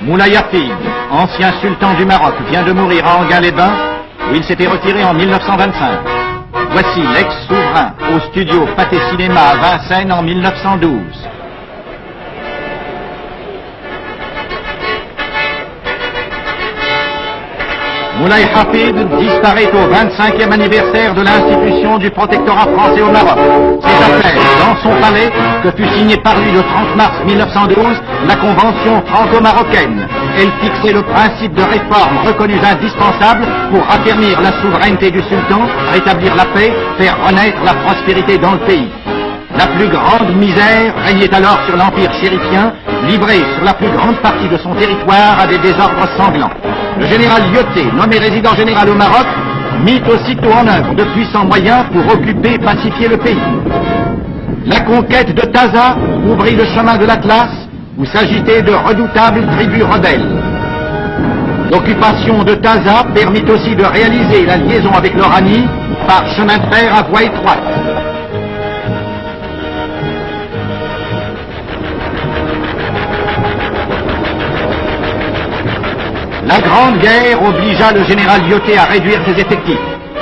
Moulay Hafid, ancien sultan du Maroc, vient de mourir à Enghien-les-Bains, où il s'était retiré en 1925. Voici l'ex-souverain au studio Pathé Cinéma à Vincennes en 1912. Moulay Hafid disparaît au 25e anniversaire de l'institution du protectorat français au Maroc. C'est après, dans son palais, que fut signée par lui le 30 mars 1912 la convention franco-marocaine. Elle fixait le principe de réformes reconnues indispensables pour affermir la souveraineté du sultan, rétablir la paix, faire renaître la prospérité dans le pays. La plus grande misère régnait alors sur l'empire chérifien, livré sur la plus grande partie de son territoire à des désordres sanglants. Le général Lyautey, nommé résident général au Maroc, mit aussitôt en œuvre de puissants moyens pour occuper et pacifier le pays. La conquête de Taza ouvrit le chemin de l'Atlas, où s'agitaient de redoutables tribus rebelles. L'occupation de Taza permit aussi de réaliser la liaison avec l'Oranie par chemin de fer à voie étroite. La Grande Guerre obligea le général Lyautey à réduire ses effectifs.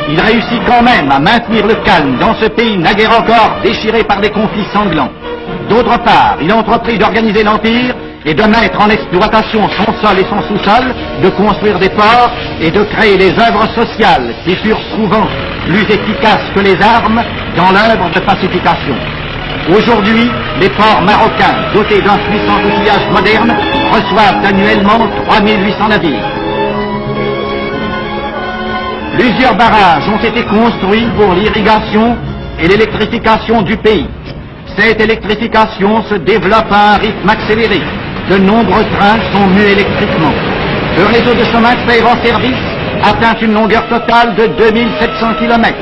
Il réussit quand même à maintenir le calme dans ce pays naguère encore déchiré par des conflits sanglants. D'autre part, il entreprit d'organiser l'Empire et de mettre en exploitation son sol et son sous-sol, de construire des ports et de créer les œuvres sociales qui furent souvent plus efficaces que les armes dans l'œuvre de pacification. Aujourd'hui, les ports marocains, dotés d'un puissant outillage moderne, reçoivent annuellement 3800 navires. Plusieurs barrages ont été construits pour l'irrigation et l'électrification du pays. Cette électrification se développe à un rythme accéléré. De nombreux trains sont mus électriquement. Le réseau de chemin de fer en service atteint une longueur totale de 2700 km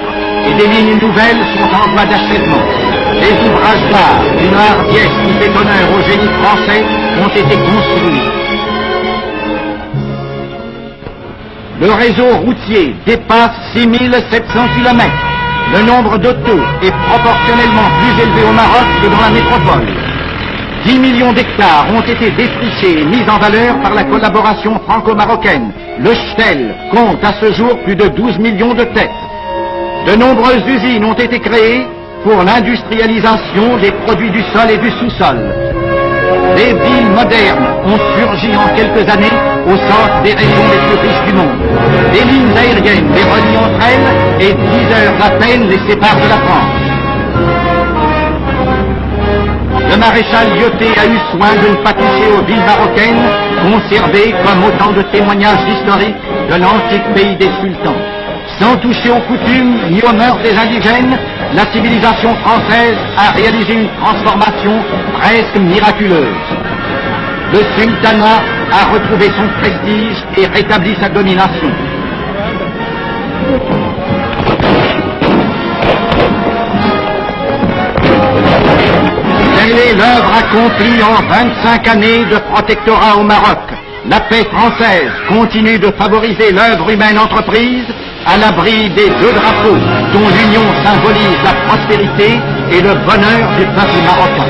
et des lignes nouvelles sont en voie d'achèvement. Les ouvrages d'art d'une hardiesse qui fait honneur au génie français ont été construits. Le réseau routier dépasse 6700 km. Le nombre d'autos est proportionnellement plus élevé au Maroc que dans la métropole. 10 millions d'hectares ont été défrichés et mis en valeur par la collaboration franco-marocaine. Le Shell compte à ce jour plus de 12 millions de têtes. De nombreuses usines ont été créées pour l'industrialisation des produits du sol et du sous-sol. Des villes modernes ont surgi en quelques années au centre des régions les plus riches du monde. Des lignes aériennes les relient entre elles et 10 heures à peine les séparent de la France. Le maréchal Lyautey a eu soin de ne pas toucher aux villes marocaines, conservées comme autant de témoignages historiques de l'antique pays des sultans. Sans toucher aux coutumes ni aux mœurs des indigènes, la civilisation française a réalisé une transformation presque miraculeuse. Le sultanat a retrouvé son prestige et rétabli sa domination. Telle est l'œuvre accomplie en 25 années de protectorat au Maroc. La paix française continue de favoriser l'œuvre humaine entreprise à l'abri des deux drapeaux dont l'union symbolise la prospérité et le bonheur du peuple marocain.